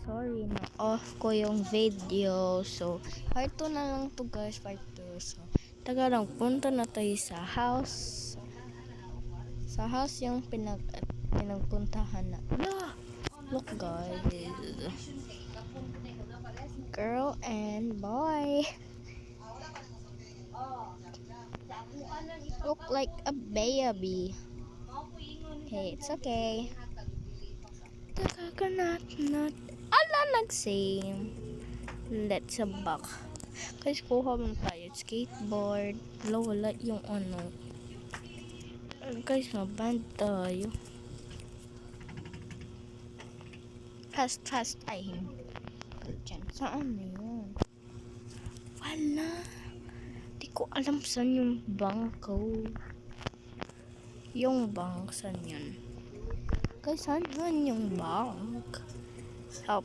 Sorry na off ko yung video. So, part 2 na lang to guys, part 2. So, taga lang punta na tayo sa house. Sa house yung pinagpuntahan na. Look guys. Girl and boy. Look like a baby. Okay, it's okay. Coconut nut. Ala, nag-same. Let's back. Guys, kuha mo tayo. Skateboard. Wala yung ano. Guys, maband tayo. Fast. Ay, hindi. Diyan. Saan na yun? Wala. Di ko alam saan yung bangko. Yung bank, saan yun? Guys, saan yun yung bank? Help.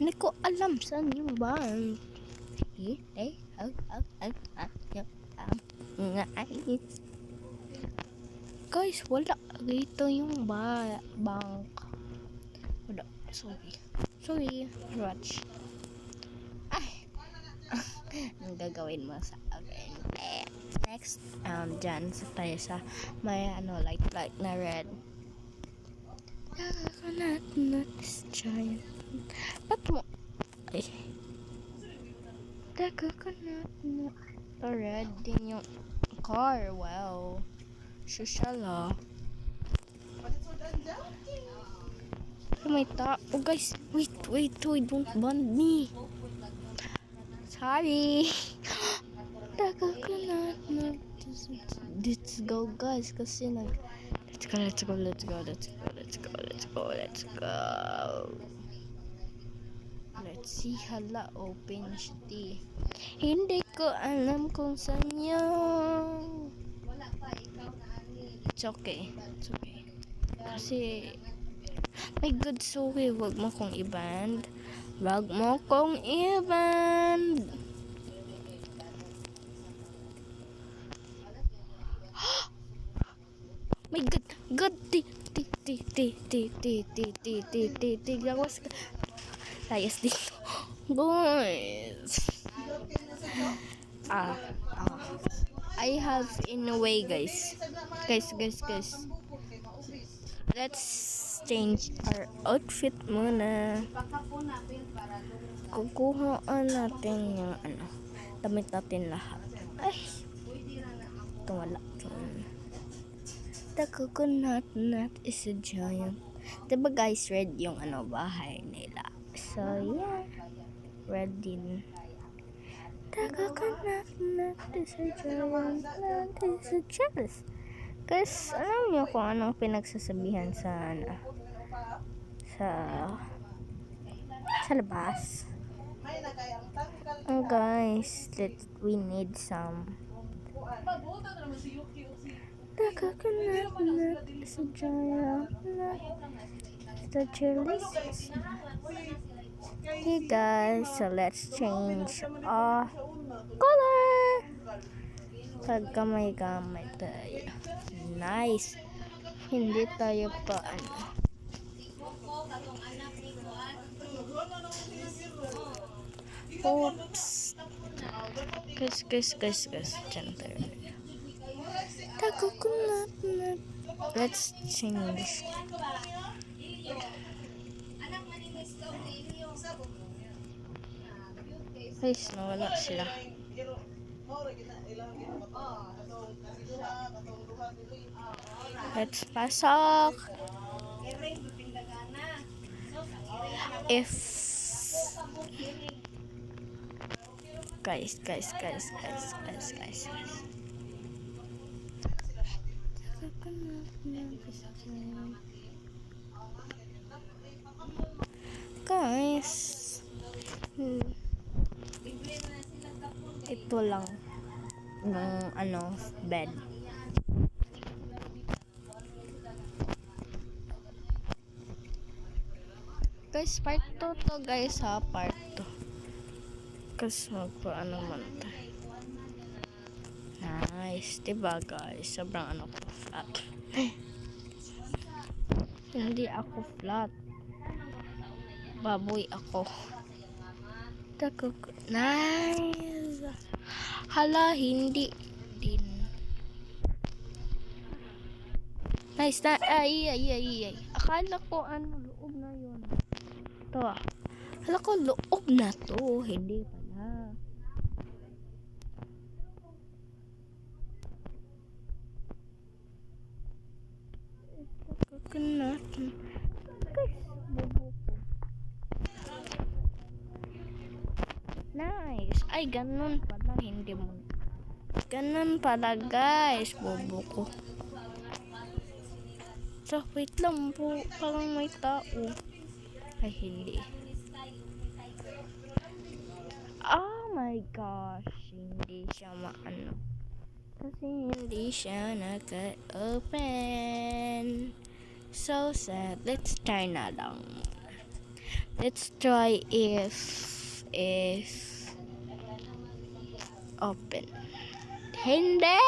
Hindi ko alam saan yung bank. Guys, wala dito yung bank. Wala. Sorry. Watch. Ay. Ang gagawin mo sa akin. Next, dyan sa tayo sa may light na red. Coconut nut is giant. Ba't mo? Ay. The coconut nut. Red din yung car. Wow. Sushala. May tao. Oh guys, wait. Don't bond me. Sorry. The coconut nut. Let's go guys. Kasi Let's go. Let's see. Hala, open siya. Hindi ko alam kung saan yun. It's okay. Kasi, my God, sorry. Wag mo kong i-band. My God, gawas ka. Layas dito. Guys. I have in a way, guys. Guys. Let's change our outfit muna. Kukuhaan natin yung damit natin lahat. Ay. Ito wala. The coconut nut is a giant. Diba guys, red yung bahay nila. So yeah, red din. The coconut nut is a giant. Guys, alam niyo kung anong pinagsasabihan sa labas. Guys, we need some. The coconut nut is a giant nut. The chilies. Hey guys, so let's change our color. Pagkamay-kamay tayo. Nice. Hindi tayo pa Oops. Guys. Diyan tayo. The coconut nut. Let's change. Guys, nawala sila. Let's pasok. If guys. Ito lang ng bed. Guys, part 2 to guys ha, part 2. Kasi magpaano man tayo. Nice, diba guys? Sobrang ko flat. Hindi ako flat. baboy ako. Nice. Hala, hindi din. Nice na. Ay. Akala ko loob na yun. Ito ah. Akala ko loob na to. Hindi pala. Coconut. Guys, bobo ko. Nice. Ay, ganun pala. Hindi mo. Ganun pala, guys. Bobo ko. So, wait lang po. Parang may tao. Ay, hindi. Oh my gosh. Hindi siya maano. Kasi hindi siya naka-open. So sad. Let's try na lang. Let's try if open. Hindi!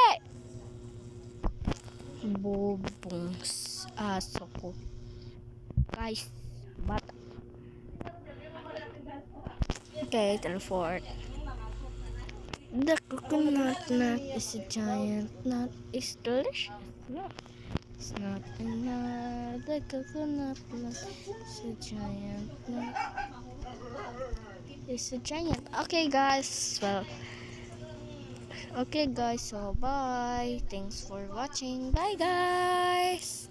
Bobong aso ko. Guys, bata. Okay, teleport. The coconut nut is a giant nut. It's delicious. No, it's not a nut. The coconut nut is a giant nut. It's a giant. Okay, guys. Well, okay, guys. So, bye. Thanks for watching. Bye, guys.